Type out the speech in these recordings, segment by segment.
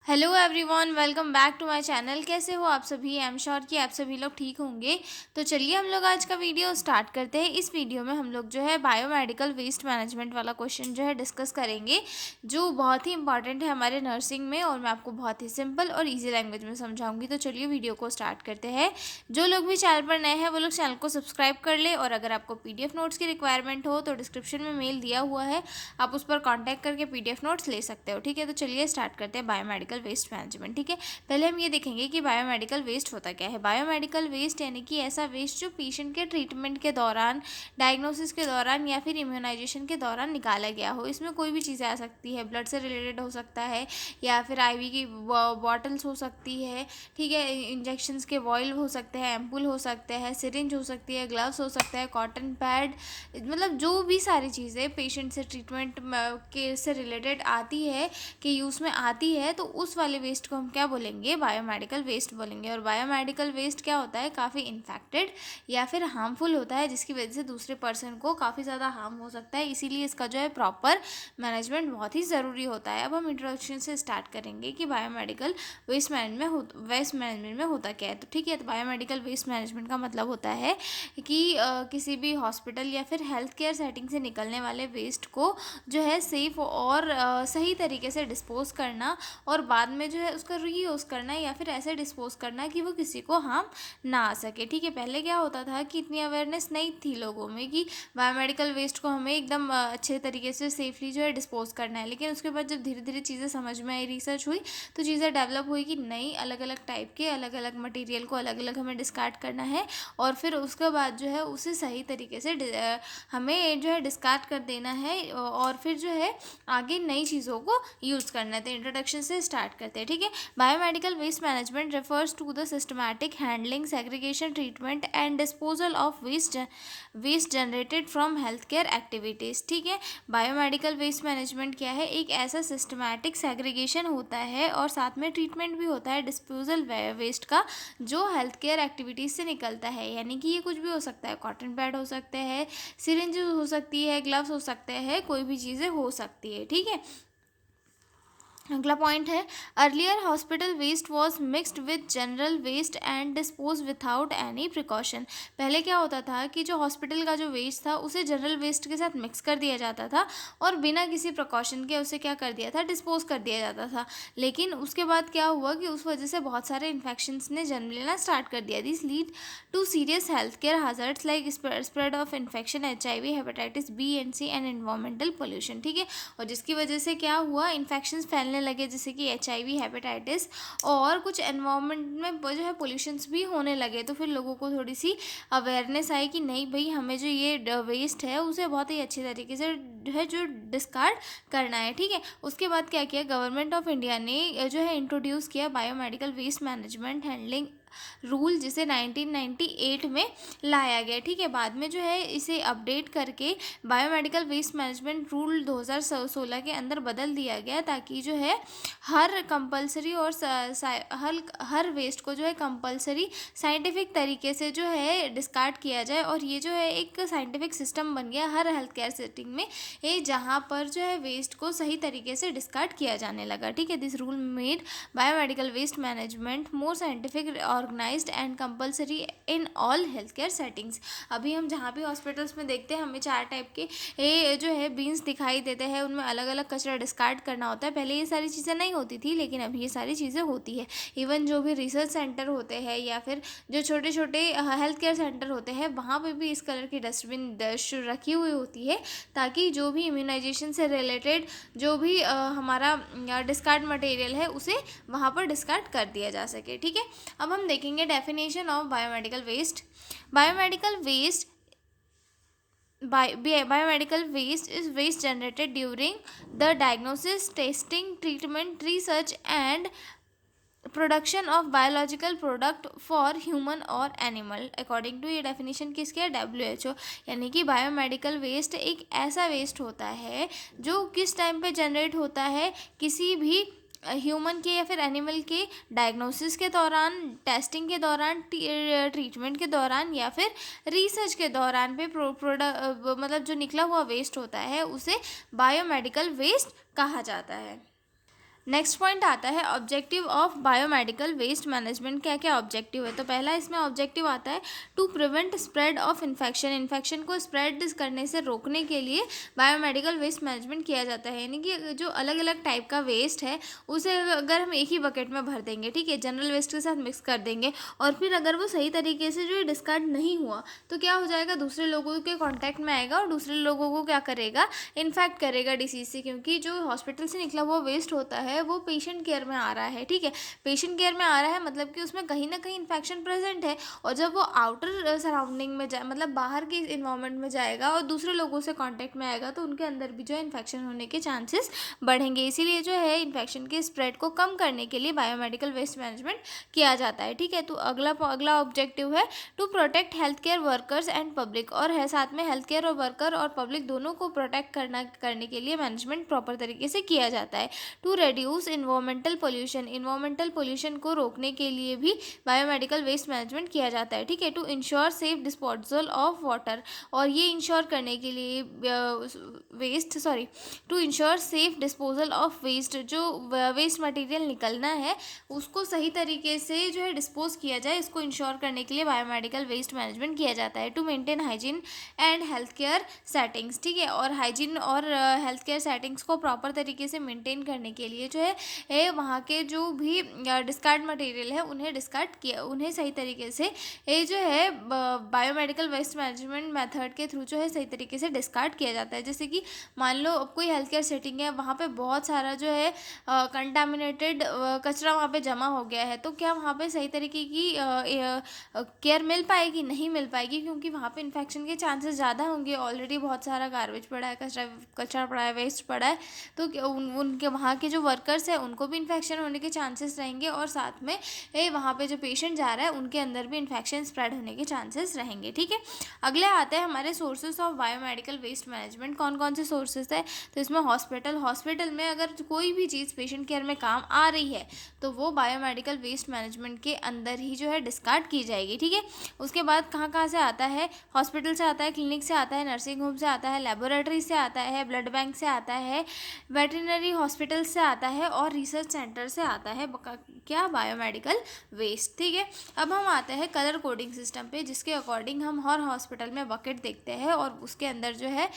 Hello everyone, welcome back to my channel. कैसे हो आप सभी? आई एम श्योर कि आप सभी लोग ठीक होंगे। तो चलिए हम लोग आज का वीडियो स्टार्ट करते हैं। इस वीडियो में हम लोग जो है बायोमेडिकल वेस्ट मैनेजमेंट वाला क्वेश्चन जो है डिस्कस करेंगे, जो बहुत ही इंपॉर्टेंट है हमारे नर्सिंग में, और मैं आपको बहुत ही सिंपल और ईजी लैंग्वेज में समझाऊंगी। तो चलिए वीडियो को स्टार्ट करते हैं। जो लोग भी चैनल पर नए हैं वो लोग चैनल को सब्सक्राइब कर ले, और अगर आपको PDF नोट्स की रिक्वायरमेंट हो तो डिस्क्रिप्शन में मेल दिया हुआ है, आप उस पर कॉन्टैक्ट करके PDF नोट्स ले सकते हो। ठीक है, तो चलिए स्टार्ट करते हैं बायोमेडिकल वेस्ट मैनेजमेंट। ठीक है, पहले हम ये देखेंगे कि बायोमेडिकल वेस्ट होता क्या है। बायोमेडिकल वेस्ट यानी कि ऐसा वेस्ट जो पेशेंट के ट्रीटमेंट के दौरान, डायग्नोसिस के दौरान या फिर इम्यूनाइजेशन के दौरान निकाला गया हो। इसमें कोई भी चीज़ें आ सकती है, ब्लड से रिलेटेड हो सकता है, या फिर IV की बॉटल्स हो सकती है। ठीक है, इंजेक्शंस के वॉयल हो सकते हैं, एम्पुल हो सकते हैं, सिरिंज हो सकती है, ग्लव्स हो सकते हैं, कॉटन पैड, मतलब जो भी सारी चीज़ें पेशेंट से ट्रीटमेंट के से रिलेटेड आती है, के यूज़ में आती है, तो उस वाले वेस्ट को हम क्या बोलेंगे? बायोमेडिकल वेस्ट बोलेंगे। और बायोमेडिकल वेस्ट क्या होता है? काफ़ी इन्फेक्टेड या फिर हार्मफुल होता है, जिसकी वजह से दूसरे पर्सन को काफ़ी ज़्यादा हार्म हो सकता है। इसीलिए इसका जो है प्रॉपर मैनेजमेंट बहुत ही ज़रूरी होता है। अब हम इंट्रोडक्शन से स्टार्ट करेंगे कि बायोमेडिकल वेस्ट मैनेजमेंट में होता क्या है। तो ठीक है, तो बायोमेडिकल वेस्ट मैनेजमेंट का मतलब होता है कि किसी भी हॉस्पिटल या फिर हेल्थ केयर सेटिंग से निकलने वाले वेस्ट को जो है सेफ़ और सही तरीके से डिस्पोज़ करना, और बाद में जो है उसका रीयूज़ करना, या फिर ऐसे डिस्पोज़ करना कि वो किसी को हार्म ना आ सके। ठीक है, पहले क्या होता था कि इतनी अवेयरनेस नहीं थी लोगों में कि बायोमेडिकल वेस्ट को हमें एकदम अच्छे तरीके से सेफली जो है डिस्पोज़ करना है। लेकिन उसके बाद जब धीरे धीरे चीज़ें समझ में आई, रिसर्च हुई, तो चीज़ें डेवलप हुई कि नहीं, अलग अलग टाइप के अलग अलग मटेरियल को अलग अलग हमें डिस्कार्ड करना है, और फिर उसके बाद जो है उसे सही तरीके से हमें जो है डिस्कार्ड कर देना है, और फिर जो है आगे नई चीज़ों को यूज़ करना है। तो इंट्रोडक्शन से स्टार्ट करते हैं। ठीक है, biomedical waste management refers to the systematic handling, segregation, treatment and disposal of waste generated from health care activities. ठीक है, बायोमेडिकल वेस्ट मैनेजमेंट क्या है? एक ऐसा सिस्टमैटिक सेग्रीगेशन होता है और साथ में ट्रीटमेंट भी होता है डिस्पोजल वेस्ट का, जो हेल्थ केयर एक्टिविटीज़ से निकलता है। यानी कि ये कुछ भी हो सकता है, कॉटन पैड हो सकते हैं, सिरिंज हो सकती है, ग्लव्स हो सकते हैं, कोई भी चीज़ें हो सकती है। ठीक है, अगला पॉइंट है, earlier hospital waste was mixed with general waste and dispose without any precaution. पहले क्या होता था कि जो हॉस्पिटल का जो वेस्ट था उसे जनरल वेस्ट के साथ मिक्स कर दिया जाता था, और बिना किसी प्रिकॉशन के उसे क्या कर दिया था? डिस्पोज कर दिया जाता था। लेकिन उसके बाद क्या हुआ कि उस वजह से बहुत सारे इन्फेक्शंस ने जन्म लेना स्टार्ट कर दिया। This lead to serious health care hazards like spread of infection, HIV, hepatitis B and C and environmental pollution. ठीक है, और जिसकी वजह से क्या हुआ? इन्फेक्शंस फैलने लगे, जैसे कि HIV, हेपेटाइटिस, और कुछ एनवायरनमेंट में जो है पोल्यूशंस भी होने लगे। तो फिर लोगों को थोड़ी सी अवेयरनेस आई कि नहीं भाई, हमें जो ये वेस्ट है उसे बहुत ही अच्छे तरीके से है जो डिस्कार्ड करना है। ठीक है, उसके बाद क्या किया? गवर्नमेंट ऑफ इंडिया ने जो है इंट्रोड्यूस किया biomedical waste management handling rule, जिसे 1998 में लाया गया। ठीक है, बाद में जो है इसे अपडेट करके बायोमेडिकल वेस्ट मैनेजमेंट रूल 2016 के अंदर बदल दिया गया, ताकि जो है हर कंपलसरी और हर वेस्ट को जो है कंपलसरी साइंटिफिक तरीके से जो है डिस्कार्ड किया जाए। और ये जो है एक साइंटिफिक सिस्टम बन गया हर हेल्थ केयर सेटिंग में, ये जहाँ पर जो है वेस्ट को सही तरीके से डिस्कार्ड किया जाने लगा। ठीक है, this rule made biomedical waste management more scientific, organised and compulsory in all health care settings. अभी हम जहाँ भी हॉस्पिटल्स में देखते हैं, हमें 4 टाइप के जो है बीन्स दिखाई देते हैं, उनमें अलग अलग कचरा डिस्कार्ड करना होता है। पहले ये सारी चीज़ें नहीं होती थी, लेकिन अभी ये सारी चीज़ें होती है। इवन जो भी रिसर्च सेंटर होते हैं या फिर जो छोटे छोटे हेल्थ केयर सेंटर होते हैं, वहाँ पे भी इस कलर की डस्टबिन रखी हुई होती है, ताकि जो भी इम्यूनाइजेशन से रिलेटेड जो भी हमारा डिस्कार्ड मटेरियल है उसे वहाँ पर डिस्कार्ड कर दिया जा सके। ठीक है, अब हम देखेंगे definition of biomedical waste. Biomedical waste biomedical waste is waste generated during the diagnosis, testing, treatment, research and production of biological product for human और एनिमल। अकॉर्डिंग टू ये डेफिनेशन किसके है? WHO। यानी कि बायोमेडिकल वेस्ट एक ऐसा waste होता है जो किस टाइम पे जनरेट होता है? किसी भी ह्यूमन के या फिर एनिमल के डायग्नोसिस के दौरान, टेस्टिंग के दौरान, ट्रीटमेंट के दौरान, या फिर रिसर्च के दौरान पे मतलब जो निकला हुआ वेस्ट होता है उसे बायोमेडिकल वेस्ट कहा जाता है। नेक्स्ट पॉइंट आता है objective of biomedical waste management. क्या क्या ऑब्जेक्टिव है? तो पहला इसमें ऑब्जेक्टिव आता है to prevent spread of infection. Infection को स्प्रेड करने से रोकने के लिए बायोमेडिकल वेस्ट मैनेजमेंट किया जाता है। यानी कि जो अलग अलग टाइप का वेस्ट है उसे अगर हम एक ही बकेट में भर देंगे, ठीक है, जनरल वेस्ट के साथ मिक्स कर देंगे, और फिर अगर वो सही तरीके से जो है डिस्कार्ड नहीं हुआ तो क्या हो जाएगा, दूसरे लोगों के कॉन्टैक्ट में आएगा और दूसरे लोगों को क्या करेगा, इन्फेक्ट करेगा डिसीज से। क्योंकि जो हॉस्पिटल से निकला हुआ वेस्ट होता है वो पेशेंट केयर में आ रहा है, ठीक है, पेशेंट केयर में आ रहा है मतलब कि उसमें कहीं ना कहीं इन्फेक्शन प्रेजेंट है, और जब वो आउटर सराउंडिंग में जाए, मतलब बाहर के इन्वायरमेंट में जाएगा और दूसरे लोगों से कांटेक्ट में आएगा तो उनके अंदर भी जो है इन्फेक्शन होने के चांसेस बढ़ेंगे। इसीलिए जो है इन्फेक्शन के स्प्रेड को कम करने के लिए बायोमेडिकल वेस्ट मैनेजमेंट किया जाता है, ठीक है। तो अगला ऑब्जेक्टिव है to protect health care workers and public, और है साथ में हेल्थ केयर और वर्कर और पब्लिक दोनों को प्रोटेक्ट करने के लिए मैनेजमेंट प्रॉपर तरीके से किया जाता है। To reduce environmental pollution, environmental pollution को रोकने के लिए भी बायोमेडिकल वेस्ट मैनेजमेंट किया जाता है, ठीक है। To ensure safe disposal of water, और ये इंश्योर करने के लिए to ensure safe disposal of waste, जो वेस्ट मटेरियल निकलना है उसको सही तरीके से जो है डिस्पोज किया जाए, इसको इंश्योर करने के लिए बायोमेडिकल वेस्ट मैनेजमेंट किया जाता है। To maintain hygiene and health care settings, ठीक है, और हाइजीन और हेल्थ केयर सेटिंग्स को प्रॉपर तरीके से मेंटेन करने के लिए जो है वहाँ के जो भी डिस्कार्ड मटेरियल है उन्हें सही तरीके से ये जो है बायोमेडिकल वेस्ट मैनेजमेंट मेथड के थ्रू जो है सही तरीके से डिस्कार्ड किया जाता है। जैसे कि मान लो अब कोई हेल्थ केयर सेटिंग है, वहाँ पे बहुत सारा जो है कंटामिनेटेड कचरा वहाँ पे जमा हो गया है, तो क्या वहाँ पे सही तरीके की केयर मिल पाएगी? नहीं मिल पाएगी, क्योंकि वहाँ पे इन्फेक्शन के चांसेस ज़्यादा होंगे। ऑलरेडी बहुत सारा गार्बेज पड़ा है, कचरा पड़ा है, वेस्ट पड़ा है, तो उनके वहाँ के जो वर्कर्स हैं उनको भी इन्फेक्शन होने के चांसेस रहेंगे, और साथ में वहाँ पे जो पेशेंट जा रहा है उनके अंदर भी इन्फेक्शन स्प्रेड होने के चांसेस रहेंगे, ठीक है। अगले आते हैं हमारे sources of biomedical waste management. कौन कौन से सोर्सेज है? तो इसमें हॉस्पिटल में अगर कोई भी चीज़ पेशेंट केयर में काम आ रही है तो वो बायोमेडिकल वेस्ट मैनेजमेंट के अंदर ही जो है डिस्कार्ड की जाएगी, ठीक है। उसके बाद कहाँ से आता है? हॉस्पिटल से आता है, क्लिनिक से आता है, नर्सिंग होम से आता है, लेबोरेटरी से आता है, ब्लड बैंक से आता है, वेटरनरी हॉस्पिटल से आता है, और रिसर्च सेंटर से आता है क्या? बायोमेडिकल वेस्ट, ठीक है। अब हम आते हैं कलर कोडिंग सिस्टम पे, जिसके अकॉर्डिंग हम हर हॉस्पिटल में बकेट देखते हैं और उसके अंदर जो है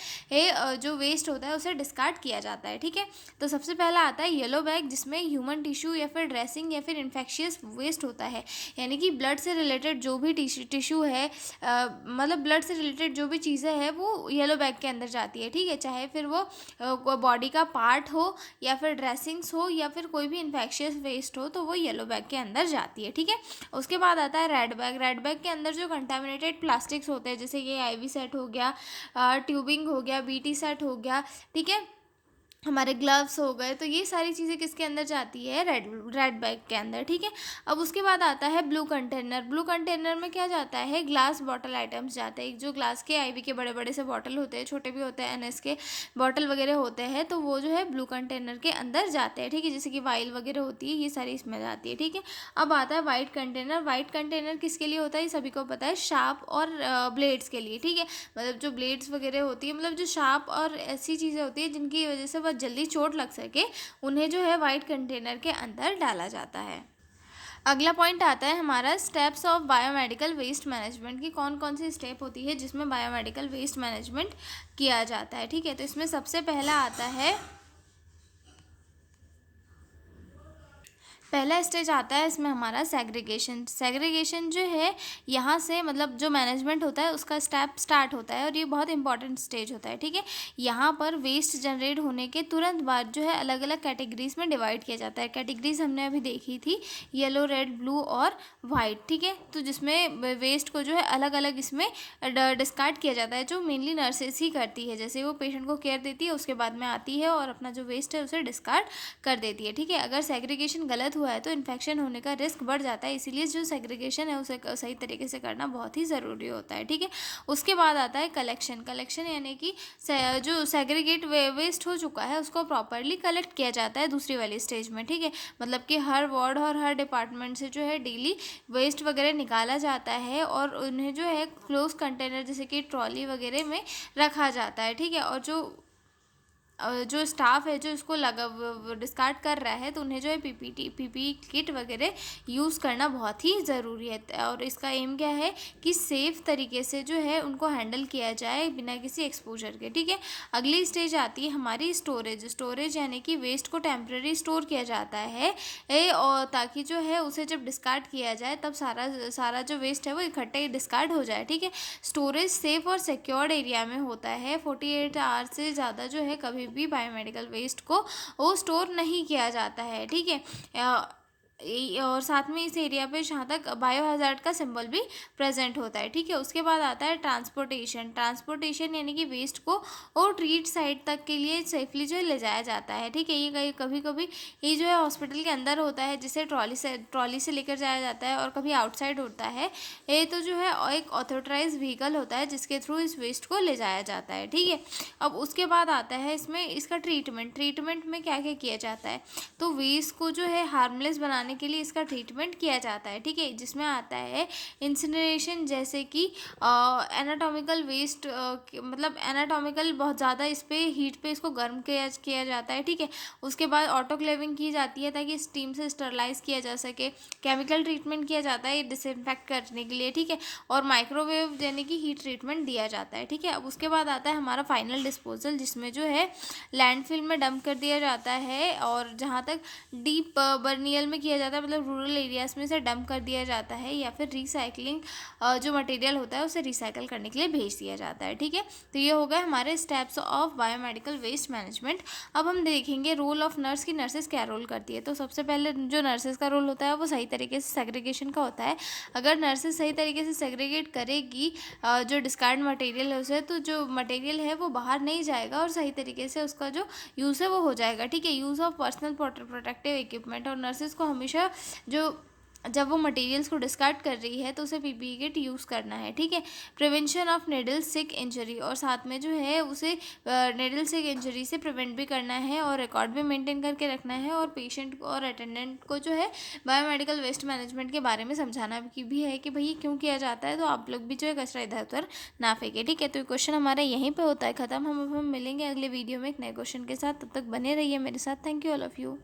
जो वेस्ट होता है उसे डिस्कार्ड किया जाता है, ठीक है। तो सबसे पहला आता है येलो बैग, जिसमें ह्यूमन टिश्यू या फिर ड्रेसिंग या फिर इन्फेक्शियस वेस्ट होता है, यानी कि ब्लड से रिलेटेड जो भी टिश्यू है, मतलब ब्लड से रिलेटेड जो भी चीज़ें हैं वो येलो बैग के अंदर जाती है, ठीक है। चाहे फिर वो बॉडी का पार्ट हो या फिर ड्रेसिंग्स हो या फिर कोई भी इन्फेक्शियस वेस्ट हो, तो वो येलो बैग के अंदर जाती है, ठीक है। उसके बाद आता है रेड बैग। रेड बैग के अंदर जो कंटामिनेटेड प्लास्टिक्स होते हैं, जैसे ये IV सेट हो गया, ट्यूबिंग हो गया, BT सेट हो गया, ठीक है, हमारे ग्लव्स हो गए, तो ये सारी चीज़ें किसके अंदर जाती है? रेड बैग के अंदर, ठीक है। अब उसके बाद आता है ब्लू कंटेनर। ब्लू कंटेनर में क्या जाता है? ग्लास बॉटल आइटम्स जाते हैं, जो ग्लास के IV के बड़े बड़े से बॉटल होते हैं, छोटे भी होते हैं, NS के बॉटल वगैरह होते हैं, तो वो जो है ब्लू कंटेनर के अंदर जाते हैं, ठीक है। जैसे कि वाइल वगैरह होती है, ये सारी इसमें जाती है, ठीक है। अब आता है वाइट कंटेनर। वाइट कंटेनर किसके लिए होता है? सभी को पता है, शार्प और ब्लेड्स के लिए, ठीक है। मतलब जो ब्लेड्स वगैरह होती है, मतलब जो शार्प और ऐसी चीज़ें होती है जिनकी वजह से जल्दी चोट लग सके, उन्हें जो है वाइट कंटेनर के अंदर डाला जाता है। अगला पॉइंट आता है हमारा steps of biomedical waste management की। कौन कौन सी स्टेप होती है जिसमें बायोमेडिकल वेस्ट मैनेजमेंट किया जाता है, ठीक है। तो इसमें सबसे पहला आता है, पहला स्टेज आता है इसमें हमारा सेग्रीगेशन। सेग्रीगेशन जो है यहाँ से मतलब जो मैनेजमेंट होता है उसका स्टेप स्टार्ट होता है, और ये बहुत इंपॉर्टेंट स्टेज होता है, ठीक है। यहाँ पर वेस्ट जनरेट होने के तुरंत बाद जो है अलग अलग कैटेगरीज में डिवाइड किया जाता है। कैटेगरीज हमने अभी देखी थी, येलो, रेड, ब्लू और वाइट, ठीक है। तो जिसमें वेस्ट को जो है अलग अलग इसमें डिस्कार्ड किया जाता है, जो मेनली नर्सेस ही करती है। जैसे वो पेशेंट को केयर देती है, उसके बाद में आती है और अपना जो वेस्ट है उसे डिस्कार्ड कर देती है, ठीक है। अगर सेग्रीगेशन गलत हुआ है तो इन्फेक्शन होने का रिस्क बढ़ जाता है, इसीलिए जो सेग्रीगेशन है उसे सही तरीके से करना बहुत ही ज़रूरी होता है, ठीक है। उसके बाद आता है कलेक्शन। कलेक्शन यानी कि जो सेग्रीगेट वेस्ट हो चुका है उसको प्रॉपरली कलेक्ट किया जाता है दूसरी वाली स्टेज में, ठीक है। मतलब कि हर वार्ड और हर डिपार्टमेंट से जो है डेली वेस्ट वगैरह निकाला जाता है और उन्हें जो है क्लोज कंटेनर जैसे कि ट्रॉली वगैरह में रखा जाता है, ठीक है। और जो जो स्टाफ है जो इसको लगा डिस्कार्ड कर रहा है, तो उन्हें जो है पीपीई किट वगैरह यूज़ करना बहुत ही ज़रूरी है। और इसका एम क्या है कि सेफ़ तरीके से जो है उनको हैंडल किया जाए बिना किसी एक्सपोजर के, ठीक है। अगली स्टेज आती है हमारी स्टोरेज यानी कि वेस्ट को टेम्परेरी स्टोर किया जाता है और ताकि जो है उसे जब डिस्कार्ड किया जाए तब सारा जो वेस्ट है वो इकट्ठे डिस्कार्ड हो जाए, ठीक है। स्टोरेज सेफ और सिक्योर्ड एरिया में होता है। 48 आवर्स से ज़्यादा जो है कभी भी बायोमेडिकल वेस्ट को वो स्टोर नहीं किया जाता है, ठीक है। और साथ में इस एरिया पे जहाँ तक बायो हज़ार्ड का सिंबल भी प्रेजेंट होता है, ठीक है। उसके बाद आता है ट्रांसपोर्टेशन यानी कि वेस्ट को और ट्रीट साइट तक के लिए सेफली जो है ले जाया जाता है, ठीक है। ये कभी कभी ये जो है हॉस्पिटल के अंदर होता है जिसे ट्रॉली से लेकर जाया जाता है, और कभी आउटसाइड होता है। ये तो जो है एक ऑथोराइज व्हीकल होता है जिसके थ्रू इस वेस्ट को ले जाया जाता है, ठीक है। अब उसके बाद आता है इसमें इसका ट्रीटमेंट में क्या क्या किया जाता है। तो वेस्ट को जो है हार्मलेस बनाने के लिए इसका ट्रीटमेंट किया जाता है, ठीक है। जिसमें आता है इंसिनरेशन, जैसे कि एनाटॉमिकल वेस्ट मतलब एनाटॉमिकल बहुत ज़्यादा इस पे हीट पे इसको गर्म किया जाता है, ठीक है। उसके बाद ऑटोक्लेविंग की जाती है ताकि स्टीम से स्टरलाइज किया जा सके। केमिकल ट्रीटमेंट किया जाता है डिसइंफेक्ट करने के लिए, ठीक है। और माइक्रोवेव यानी कि हीट ट्रीटमेंट दिया जाता है, ठीक है। अब उसके बाद आता है हमारा फाइनल डिस्पोजल, जिसमें जो है लैंडफिल में डंप कर दिया जाता है, और जहाँ तक डीप बर्नियल में किया जाता है मतलब रूरल एरियाज़ में से डंप कर दिया जाता है, या फिर रिसाइकलिंग जो मटेरियल होता है उसे रिसाइकल करने के लिए भेज दिया जाता है, ठीक है। तो ये हो गए हमारे steps of biomedical waste management. अब हम देखेंगे रोल ऑफ नर्स की नर्सेस क्या रोल करती है। तो सबसे पहले जो नर्सेस का रोल होता है वो सही तरीके से सेग्रीगेशन का होता है। अगर नर्सेस सही तरीके से सेग्रीगेट करेगी जो डिस्कार्ड मटेरियल है उसे, तो जो मटेरियल है वो बाहर नहीं जाएगा और सही तरीके से उसका जो यूज़ है वो हो जाएगा, ठीक है। Use of personal protective equipment, और नर्सेस को हमेशा जो जब वो मटेरियल्स को डिस्कार्ड कर रही है तो उसे पीपीई किट यूज़ करना है, ठीक है। Prevention of needle sick injury, और साथ में जो है उसे निडल सिक इंजरी से प्रिवेंट भी करना है और रिकॉर्ड भी मेंटेन करके रखना है, और पेशेंट को और अटेंडेंट को जो है बायोमेडिकल वेस्ट मैनेजमेंट के बारे में समझाना भी है कि भाई क्यों किया जाता है, तो आप लोग भी जो है कचरा इधर उधर ना फेंके, ठीक है। तो ये क्वेश्चन हमारा यहीं पर होता है ख़त्म। हम मिलेंगे अगले वीडियो में एक नए क्वेश्चन के साथ, तब तक बने रहिए मेरे साथ। Thank you all of you.